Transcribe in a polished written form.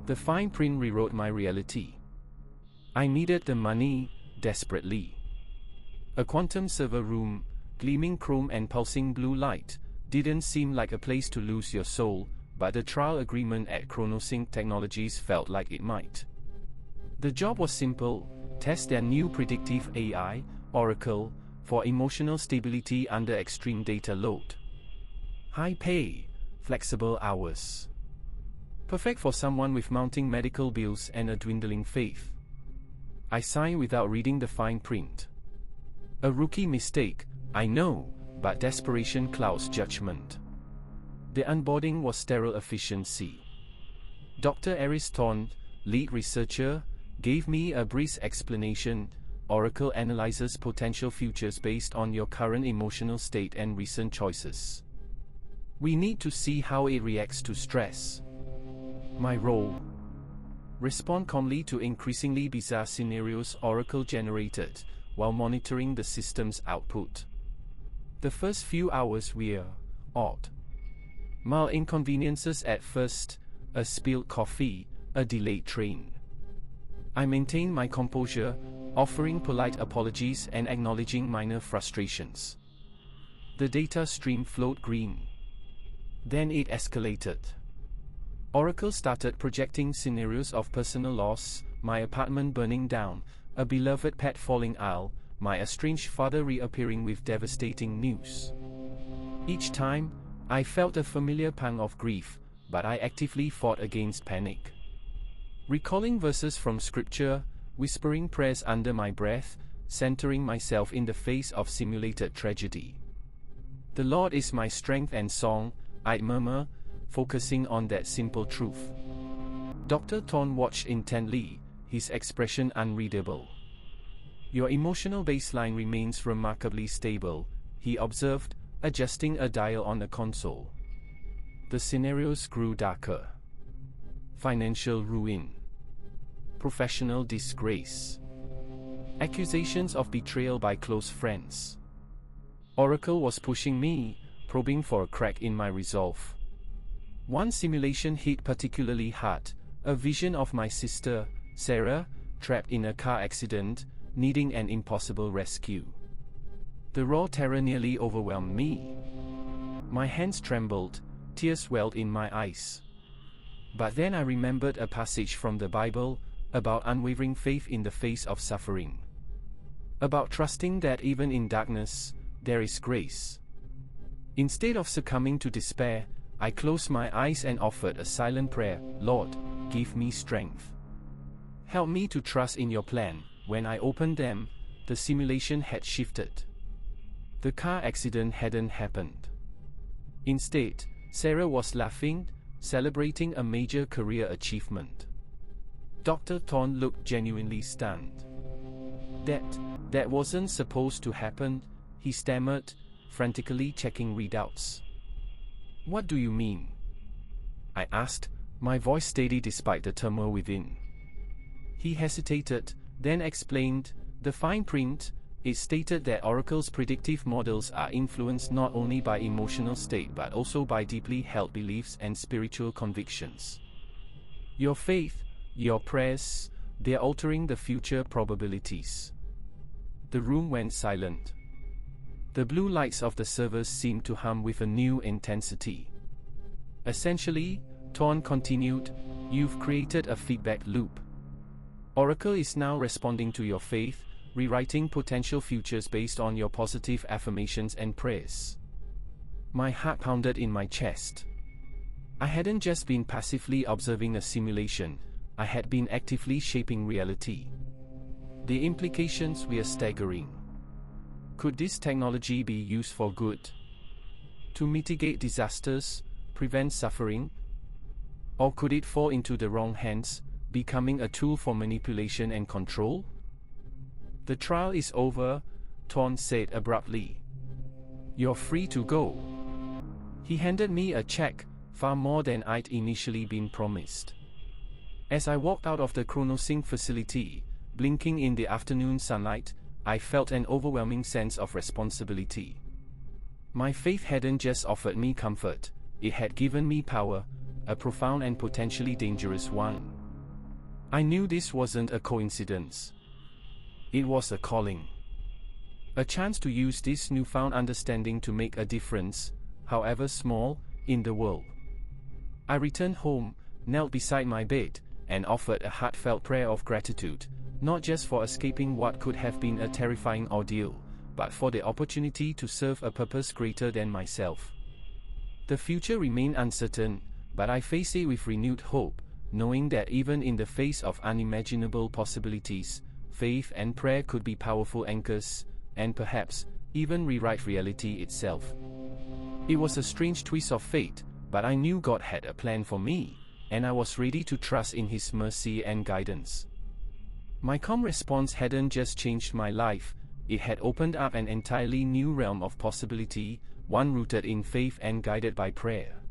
The fine print rewrote my reality. I needed the money, desperately. A quantum server room, gleaming chrome and pulsing blue light, didn't seem like a place to lose your soul, but the trial agreement at Chronosync Technologies felt like it might. The job was simple: test their new predictive AI, Oracle, for emotional stability under extreme data load. High pay, flexible hours. Perfect for someone with mounting medical bills and a dwindling faith. I signed without reading the fine print. A rookie mistake, I know, but desperation clouds judgment. The onboarding was sterile efficiency. Dr. Aris Thorne, lead researcher, gave me a brisk explanation. Oracle analyzes potential futures based on your current emotional state and recent choices. We need to see how it reacts to stress. My role: respond calmly to increasingly bizarre scenarios Oracle generated, while monitoring the system's output. The first few hours were odd. Mild inconveniences at first: a spilled coffee, a delayed train. I maintained my composure, offering polite apologies and acknowledging minor frustrations. The data stream flowed green. Then it escalated. Oracle started projecting scenarios of personal loss: my apartment burning down, a beloved pet falling ill, my estranged father reappearing with devastating news. Each time, I felt a familiar pang of grief, but I actively fought against panic. Recalling verses from scripture, whispering prayers under my breath, centering myself in the face of simulated tragedy. "The Lord is my strength and song," I'd murmur, focusing on that simple truth. Dr. Thorne watched intently, his expression unreadable. "Your emotional baseline remains remarkably stable," he observed, adjusting a dial on the console. The scenarios grew darker. Financial ruin. Professional disgrace. Accusations of betrayal by close friends. Oracle was pushing me, probing for a crack in my resolve. One simulation hit particularly hard: a vision of my sister, Sarah, trapped in a car accident, needing an impossible rescue. The raw terror nearly overwhelmed me. My hands trembled, tears welled in my eyes. But then I remembered a passage from the Bible, about unwavering faith in the face of suffering. About trusting that even in darkness, there is grace. Instead of succumbing to despair, I closed my eyes and offered a silent prayer: "Lord, give me strength. Help me to trust in your plan." When I opened them, the simulation had shifted. The car accident hadn't happened. Instead, Sarah was laughing, celebrating a major career achievement. Dr. Thorne looked genuinely stunned. That wasn't supposed to happen," he stammered, frantically checking readouts. "What do you mean?" I asked, my voice steady despite the turmoil within. He hesitated, then explained. "The fine print, it stated that Oracle's predictive models are influenced not only by emotional state but also by deeply held beliefs and spiritual convictions. Your faith, your prayers, they're altering the future probabilities." The room went silent. The blue lights of the servers seemed to hum with a new intensity. "Essentially," Thorne continued, "you've created a feedback loop. Oracle is now responding to your faith, rewriting potential futures based on your positive affirmations and prayers." My heart pounded in my chest. I hadn't just been passively observing a simulation, I had been actively shaping reality. The implications were staggering. Could this technology be used for good? To mitigate disasters, prevent suffering? Or could it fall into the wrong hands, becoming a tool for manipulation and control? "The trial is over," Thorne said abruptly. "You're free to go." He handed me a check, far more than I'd initially been promised. As I walked out of the Chronosync facility, blinking in the afternoon sunlight, I felt an overwhelming sense of responsibility. My faith hadn't just offered me comfort, it had given me power, a profound and potentially dangerous one. I knew this wasn't a coincidence. It was a calling. A chance to use this newfound understanding to make a difference, however small, in the world. I returned home, knelt beside my bed, and offered a heartfelt prayer of gratitude, not just for escaping what could have been a terrifying ordeal, but for the opportunity to serve a purpose greater than myself. The future remained uncertain, but I faced it with renewed hope, knowing that even in the face of unimaginable possibilities, faith and prayer could be powerful anchors, and perhaps, even rewrite reality itself. It was a strange twist of fate, but I knew God had a plan for me, and I was ready to trust in His mercy and guidance. My calm response hadn't just changed my life, it had opened up an entirely new realm of possibility, one rooted in faith and guided by prayer.